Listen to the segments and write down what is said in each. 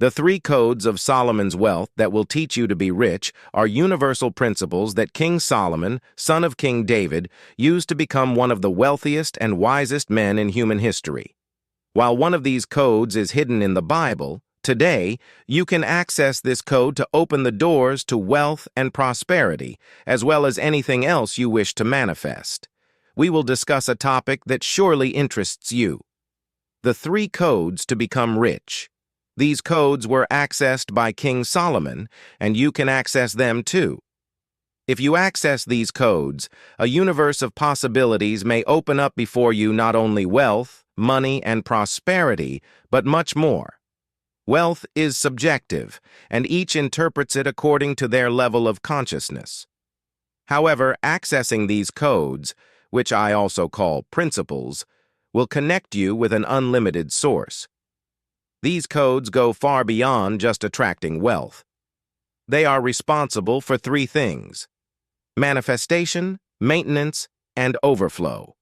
The three codes of Solomon's wealth that will teach you to be rich are universal principles that King Solomon, son of King David, used to become one of the wealthiest and wisest men in human history. While one of these codes is hidden in the Bible, today you can access this code to open the doors to wealth and prosperity, as well as anything else you wish to manifest. We will discuss a topic that surely interests you: the three codes to become rich. These codes were accessed by King Solomon, and you can access them too. If you access these codes, a universe of possibilities may open up before you, not only wealth, money, and prosperity, but much more. Wealth is subjective, and each interprets it according to their level of consciousness. However, accessing these codes, which I also call principles, will connect you with an unlimited source. These codes go far beyond just attracting wealth. They are responsible for three things: manifestation, maintenance, and overflow.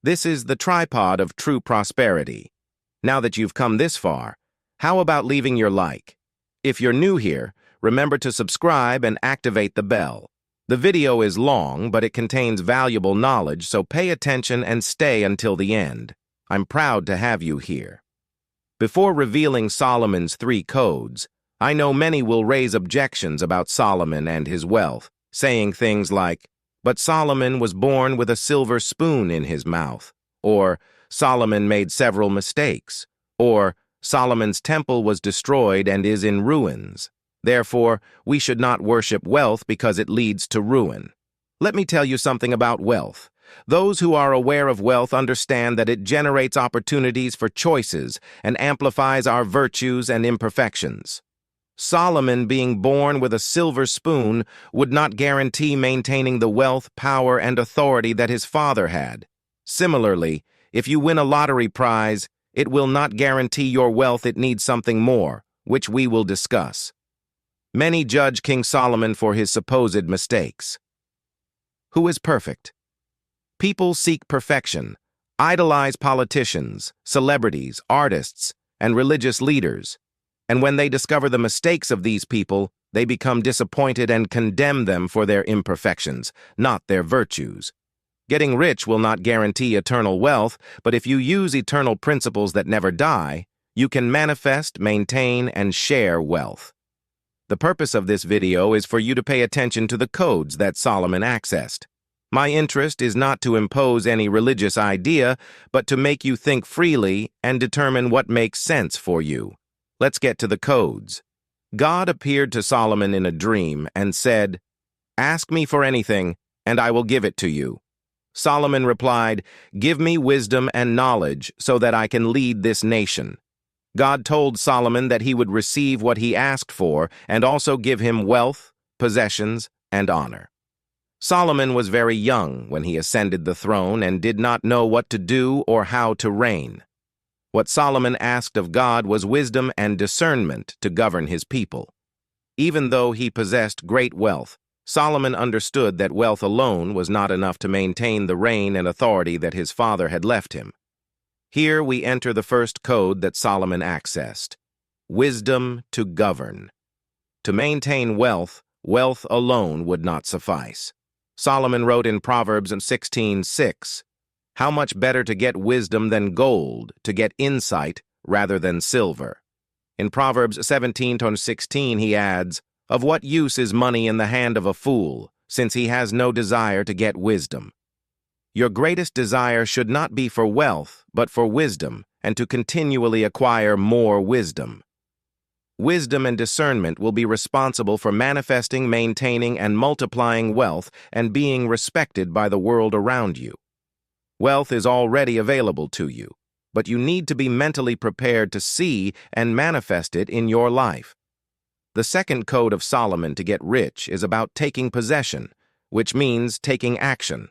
This is the tripod of true prosperity. Now that you've come this far, how about leaving your like? If you're new here, remember to subscribe and activate the bell. The video is long, but it contains valuable knowledge, so pay attention and stay until the end. I'm proud to have you here. Before revealing Solomon's three codes, I know many will raise objections about Solomon and his wealth, saying things like, "But Solomon was born with a silver spoon in his mouth," or "Solomon made several mistakes," or "Solomon's temple was destroyed and is in ruins. Therefore, we should not worship wealth because it leads to ruin." Let me tell you something about wealth. Those who are aware of wealth understand that it generates opportunities for choices and amplifies our virtues and imperfections. Solomon, being born with a silver spoon, would not guarantee maintaining the wealth, power, and authority that his father had. Similarly, if you win a lottery prize, it will not guarantee your wealth. It needs something more, which we will discuss. Many judge King Solomon for his supposed mistakes. Who is perfect? People seek perfection, idolize politicians, celebrities, artists, and religious leaders, and when they discover the mistakes of these people, they become disappointed and condemn them for their imperfections, not their virtues. Getting rich will not guarantee eternal wealth, but if you use eternal principles that never die, you can manifest, maintain, and share wealth. The purpose of this video is for you to pay attention to the codes that Solomon accessed. My interest is not to impose any religious idea, but to make you think freely and determine what makes sense for you. Let's get to the codes. God appeared to Solomon in a dream and said, "Ask me for anything, and I will give it to you." Solomon replied, "Give me wisdom and knowledge so that I can lead this nation." God told Solomon that he would receive what he asked for and also give him wealth, possessions, and honor. Solomon was very young when he ascended the throne and did not know what to do or how to reign. What Solomon asked of God was wisdom and discernment to govern his people. Even though he possessed great wealth, Solomon understood that wealth alone was not enough to maintain the reign and authority that his father had left him. Here we enter the first code that Solomon accessed: wisdom to govern. To maintain wealth, wealth alone would not suffice. Solomon wrote in Proverbs 16:6, "How much better to get wisdom than gold, to get insight rather than silver." In Proverbs 17:16 he adds, "Of what use is money in the hand of a fool, since he has no desire to get wisdom?" Your greatest desire should not be for wealth, but for wisdom, and to continually acquire more wisdom. Wisdom and discernment will be responsible for manifesting, maintaining, and multiplying wealth and being respected by the world around you. Wealth is already available to you, but you need to be mentally prepared to see and manifest it in your life. The second code of Solomon to get rich is about taking possession, which means taking action.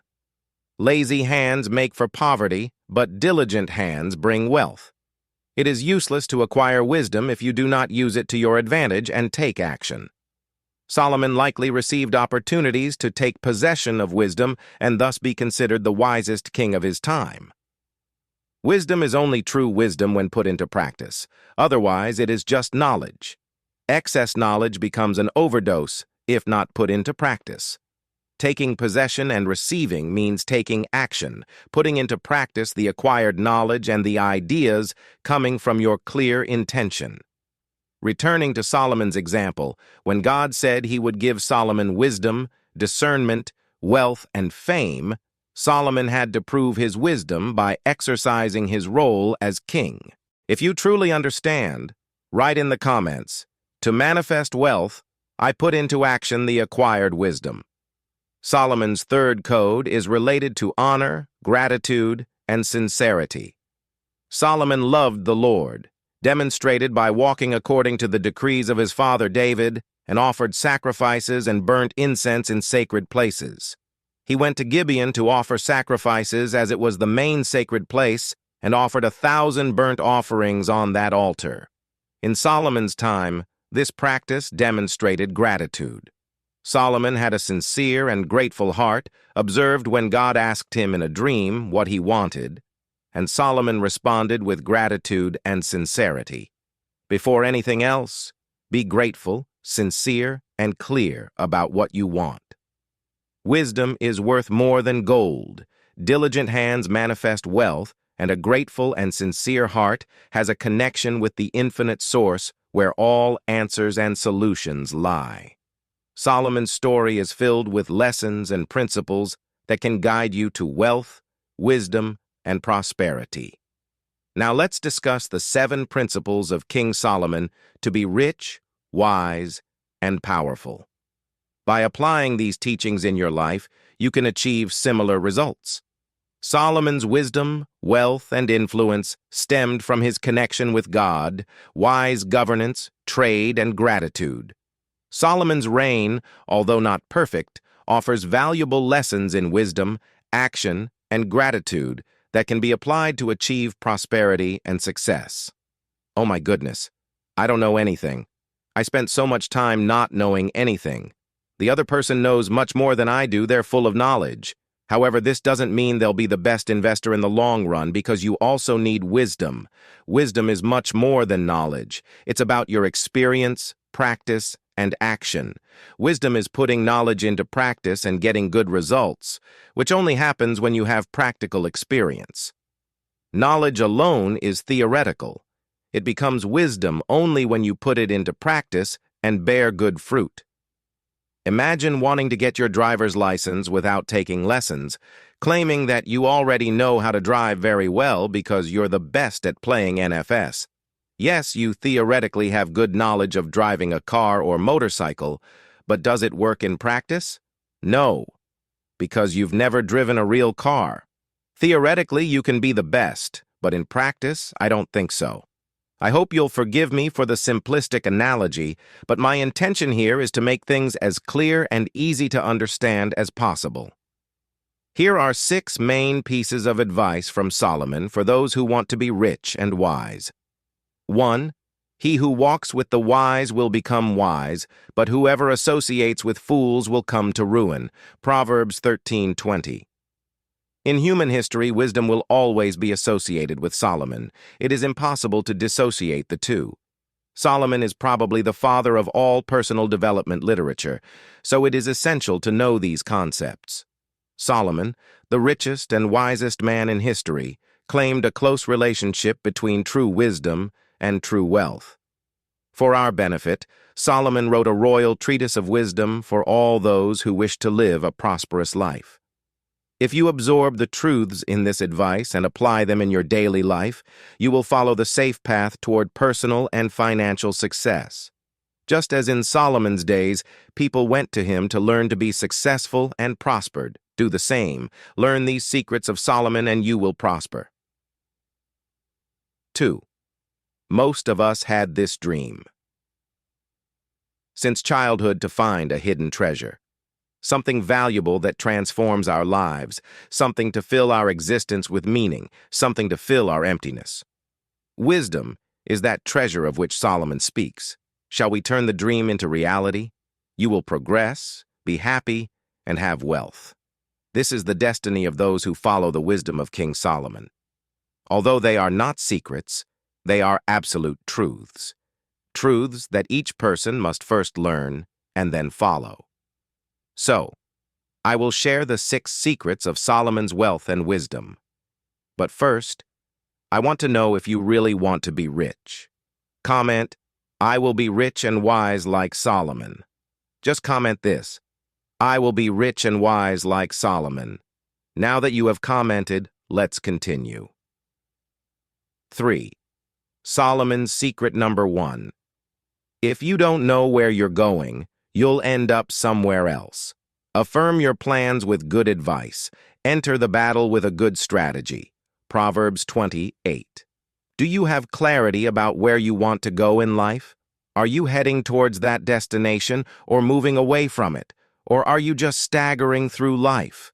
Lazy hands make for poverty, but diligent hands bring wealth. It is useless to acquire wisdom if you do not use it to your advantage and take action. Solomon likely received opportunities to take possession of wisdom and thus be considered the wisest king of his time. Wisdom is only true wisdom when put into practice. Otherwise, it is just knowledge. Excess knowledge becomes an overdose if not put into practice. Taking possession and receiving means taking action, putting into practice the acquired knowledge and the ideas coming from your clear intention. Returning to Solomon's example, when God said he would give Solomon wisdom, discernment, wealth, and fame, Solomon had to prove his wisdom by exercising his role as king. If you truly understand, write in the comments, "To manifest wealth, I put into action the acquired wisdom." Solomon's third code is related to honor, gratitude, and sincerity. Solomon loved the Lord, demonstrated by walking according to the decrees of his father David, and offered sacrifices and burnt incense in sacred places. He went to Gibeon to offer sacrifices as it was the main sacred place and offered 1,000 burnt offerings on that altar. In Solomon's time, this practice demonstrated gratitude. Solomon had a sincere and grateful heart, observed when God asked him in a dream what he wanted, and Solomon responded with gratitude and sincerity. Before anything else, be grateful, sincere, and clear about what you want. Wisdom is worth more than gold. Diligent hands manifest wealth, and a grateful and sincere heart has a connection with the infinite source where all answers and solutions lie. Solomon's story is filled with lessons and principles that can guide you to wealth, wisdom, and prosperity. Now let's discuss the 7 principles of King Solomon to be rich, wise, and powerful. By applying these teachings in your life, you can achieve similar results. Solomon's wisdom, wealth, and influence stemmed from his connection with God, wise governance, trade, and gratitude. Solomon's reign, although not perfect, offers valuable lessons in wisdom, action, and gratitude that can be applied to achieve prosperity and success. Oh my goodness, I don't know anything. I spent so much time not knowing anything. The other person knows much more than I do. They're full of knowledge. However, this doesn't mean they'll be the best investor in the long run because you also need wisdom. Wisdom is much more than knowledge. It's about your experience, practice, and action. Wisdom is putting knowledge into practice and getting good results, which only happens when you have practical experience. Knowledge alone is theoretical. It becomes wisdom only when you put it into practice and bear good fruit. Imagine wanting to get your driver's license without taking lessons, claiming that you already know how to drive very well because you're the best at playing NFS. Yes, you theoretically have good knowledge of driving a car or motorcycle, but does it work in practice? No, because you've never driven a real car. Theoretically, you can be the best, but in practice, I don't think so. I hope you'll forgive me for the simplistic analogy, but my intention here is to make things as clear and easy to understand as possible. Here are 6 main pieces of advice from Solomon for those who want to be rich and wise. 1. He who walks with the wise will become wise, but whoever associates with fools will come to ruin. Proverbs 13:20. In human history, wisdom will always be associated with Solomon. It is impossible to dissociate the two. Solomon is probably the father of all personal development literature, so it is essential to know these concepts. Solomon, the richest and wisest man in history, claimed a close relationship between true wisdom and true wealth. For our benefit, Solomon wrote a royal treatise of wisdom for all those who wish to live a prosperous life. If you absorb the truths in this advice and apply them in your daily life, you will follow the safe path toward personal and financial success. Just as in Solomon's days, people went to him to learn to be successful and prospered. Do the same. Learn these secrets of Solomon and you will prosper. 2. Most of us had this dream since childhood to find a hidden treasure. Something valuable that transforms our lives, something to fill our existence with meaning, something to fill our emptiness. Wisdom is that treasure of which Solomon speaks. Shall we turn the dream into reality? You will progress, be happy, and have wealth. This is the destiny of those who follow the wisdom of King Solomon. Although they are not secrets, they are absolute truths. Truths that each person must first learn and then follow. So, I will share the 6 secrets of Solomon's wealth and wisdom. But first, I want to know if you really want to be rich. Comment, "I will be rich and wise like Solomon." Just comment this, "I will be rich and wise like Solomon." Now that you have commented, let's continue. 3. Solomon's secret number 1. If you don't know where you're going, you'll end up somewhere else. Affirm your plans with good advice. Enter the battle with a good strategy. Proverbs 20:8. Do you have clarity about where you want to go in life? Are you heading towards that destination or moving away from it? Or are you just staggering through life?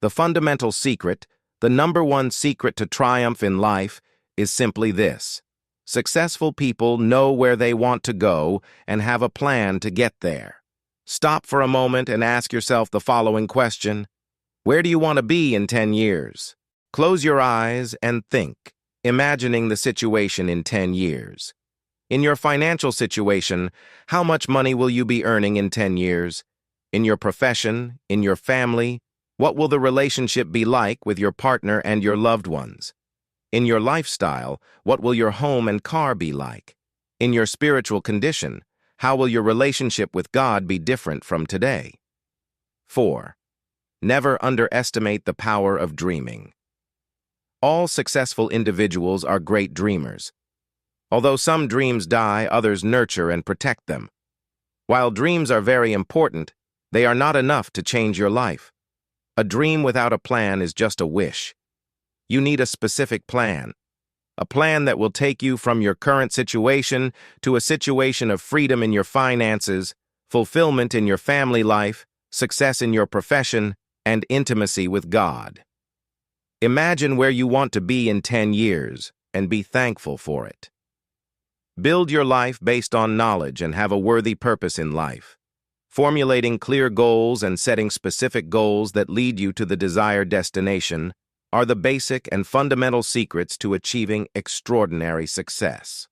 The fundamental secret, the number 1 secret to triumph in life, is simply this. Successful people know where they want to go and have a plan to get there. Stop for a moment and ask yourself the following question. Where do you want to be in 10 years? Close your eyes and think, imagining the situation in 10 years. In your financial situation, how much money will you be earning in 10 years? In your profession, in your family, what will the relationship be like with your partner and your loved ones? In your lifestyle, what will your home and car be like? In your spiritual condition, how will your relationship with God be different from today? 4. Never underestimate the power of dreaming. All successful individuals are great dreamers. Although some dreams die, others nurture and protect them. While dreams are very important, they are not enough to change your life. A dream without a plan is just a wish. You need a specific plan. A plan that will take you from your current situation to a situation of freedom in your finances, fulfillment in your family life, success in your profession, and intimacy with God. Imagine where you want to be in 10 years and be thankful for it. Build your life based on knowledge and have a worthy purpose in life. Formulating clear goals and setting specific goals that lead you to the desired destination are the basic and fundamental secrets to achieving extraordinary success.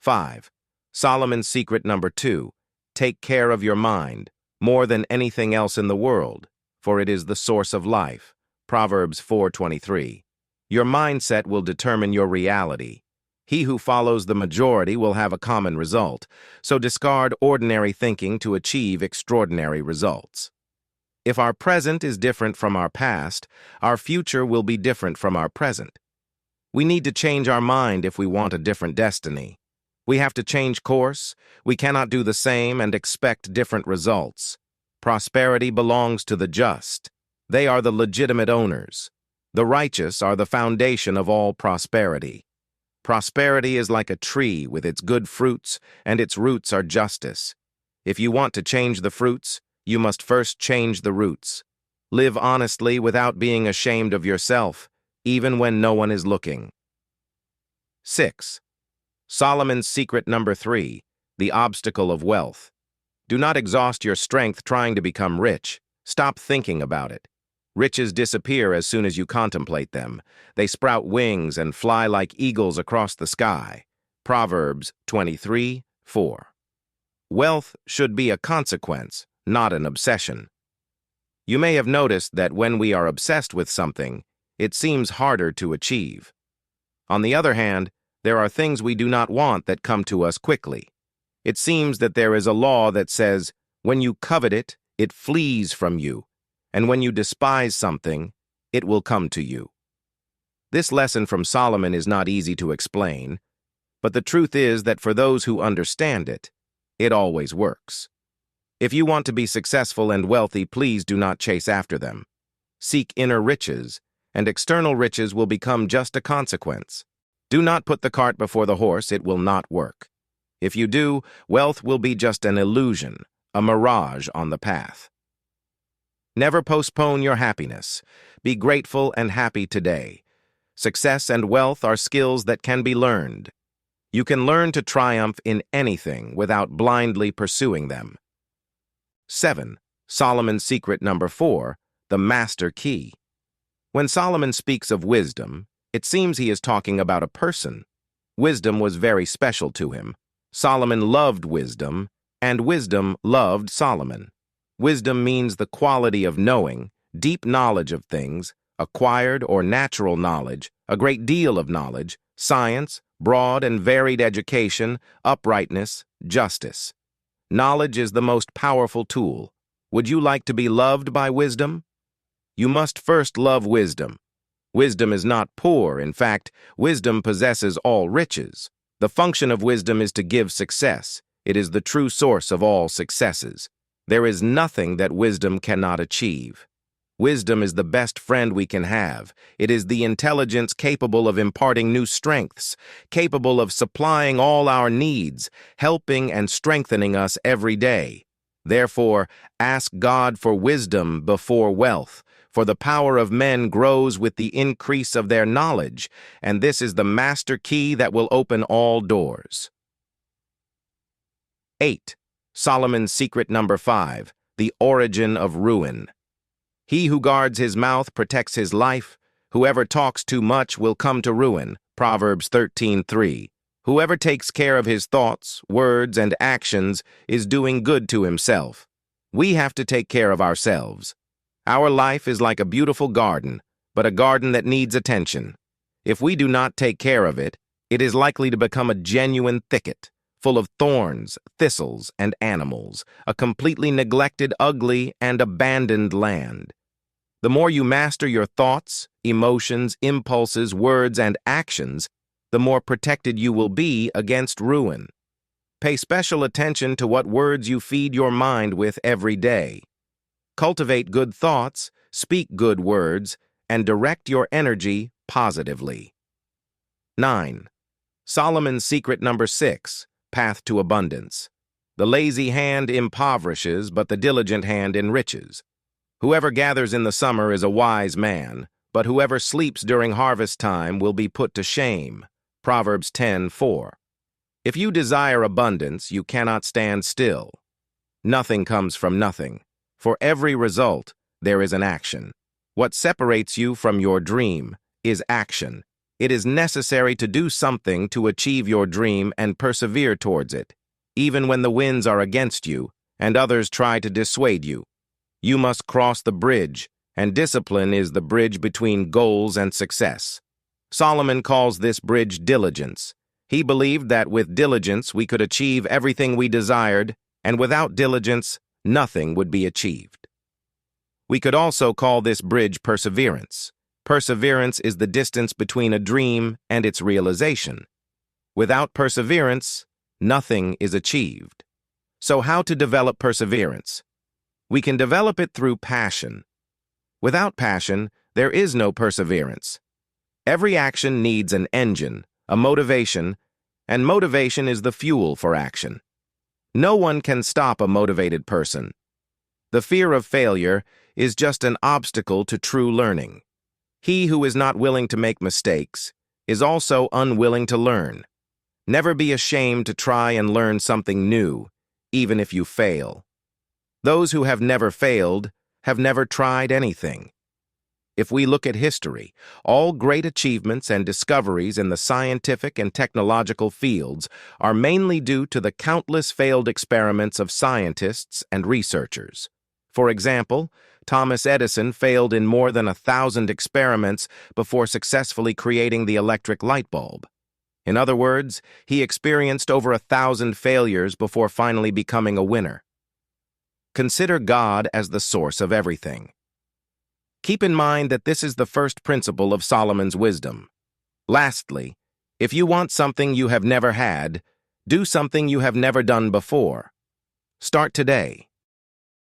5. Solomon's secret number 2. Take care of your mind, more than anything else in the world, for it is the source of life. Proverbs 4:23. Your mindset will determine your reality. He who follows the majority will have a common result, so discard ordinary thinking to achieve extraordinary results. If our present is different from our past, our future will be different from our present. We need to change our mind if we want a different destiny. We have to change course. We cannot do the same and expect different results. Prosperity belongs to the just. They are the legitimate owners. The righteous are the foundation of all prosperity. Prosperity is like a tree with its good fruits, and its roots are justice. If you want to change the fruits, you must first change the roots. Live honestly without being ashamed of yourself, even when no one is looking. 6. Solomon's secret number 3, the obstacle of wealth. Do not exhaust your strength trying to become rich. Stop thinking about it. Riches disappear as soon as you contemplate them. They sprout wings and fly like eagles across the sky. Proverbs 23:4. Wealth should be a consequence, not an obsession. You may have noticed that when we are obsessed with something, it seems harder to achieve. On the other hand, there are things we do not want that come to us quickly. It seems that there is a law that says, when you covet it, it flees from you, and when you despise something, it will come to you. This lesson from Solomon is not easy to explain, but the truth is that for those who understand it, it always works. If you want to be successful and wealthy, please do not chase after them. Seek inner riches, and external riches will become just a consequence. Do not put the cart before the horse, it will not work. If you do, wealth will be just an illusion, a mirage on the path. Never postpone your happiness. Be grateful and happy today. Success and wealth are skills that can be learned. You can learn to triumph in anything without blindly pursuing them. 7. Solomon's secret number 4, the master key. When Solomon speaks of wisdom, It seems he is talking about a person. Wisdom was very special to him. Solomon loved wisdom, and wisdom loved Solomon. Wisdom means the quality of knowing, deep knowledge of things, acquired or natural knowledge, a great deal of knowledge, science, broad and varied education, uprightness, justice. Knowledge is the most powerful tool. Would you like to be loved by wisdom? You must first love wisdom. Wisdom is not poor. In fact, wisdom possesses all riches. The function of wisdom is to give success. It is the true source of all successes. There is nothing that wisdom cannot achieve. Wisdom is the best friend we can have. It is the intelligence capable of imparting new strengths, capable of supplying all our needs, helping and strengthening us every day. Therefore, ask God for wisdom before wealth, for the power of men grows with the increase of their knowledge, and this is the master key that will open all doors. 8. Solomon's secret number 5, the origin of ruin. He who guards his mouth protects his life. Whoever talks too much will come to ruin. Proverbs 13:3. Whoever takes care of his thoughts, words, and actions is doing good to himself. We have to take care of ourselves. Our life is like a beautiful garden, but a garden that needs attention. If we do not take care of it, it is likely to become a genuine thicket, full of thorns, thistles, and animals, a completely neglected, ugly, and abandoned land. The more you master your thoughts, emotions, impulses, words, and actions, the more protected you will be against ruin. Pay special attention to what words you feed your mind with every day. Cultivate good thoughts, speak good words, and direct your energy positively. 9. Solomon's secret number 6, path to abundance. The lazy hand impoverishes, but the diligent hand enriches. Whoever gathers in the summer is a wise man, but whoever sleeps during harvest time will be put to shame. Proverbs 10:4. If you desire abundance, you cannot stand still. Nothing comes from nothing. For every result, there is an action. What separates you from your dream is action. It is necessary to do something to achieve your dream and persevere towards it, even when the winds are against you and others try to dissuade you. You must cross the bridge, and discipline is the bridge between goals and success. Solomon calls this bridge diligence. He believed that with diligence we could achieve everything we desired, and without diligence, nothing would be achieved. We could also call this bridge perseverance. Perseverance is the distance between a dream and its realization. Without perseverance, nothing is achieved. So how to develop perseverance? We can develop it through passion. Without passion, there is no perseverance. Every action needs an engine, a motivation, and motivation is the fuel for action. No one can stop a motivated person. The fear of failure is just an obstacle to true learning. He who is not willing to make mistakes is also unwilling to learn. Never be ashamed to try and learn something new, even if you fail. Those who have never failed have never tried anything. If we look at history, all great achievements and discoveries in the scientific and technological fields are mainly due to the countless failed experiments of scientists and researchers. For example, Thomas Edison failed in more than 1,000 experiments before successfully creating the electric light bulb. In other words, he experienced over 1,000 failures before finally becoming a winner. Consider God as the source of everything. Keep in mind that this is the first principle of Solomon's wisdom. Lastly, if you want something you have never had, do something you have never done before. Start today.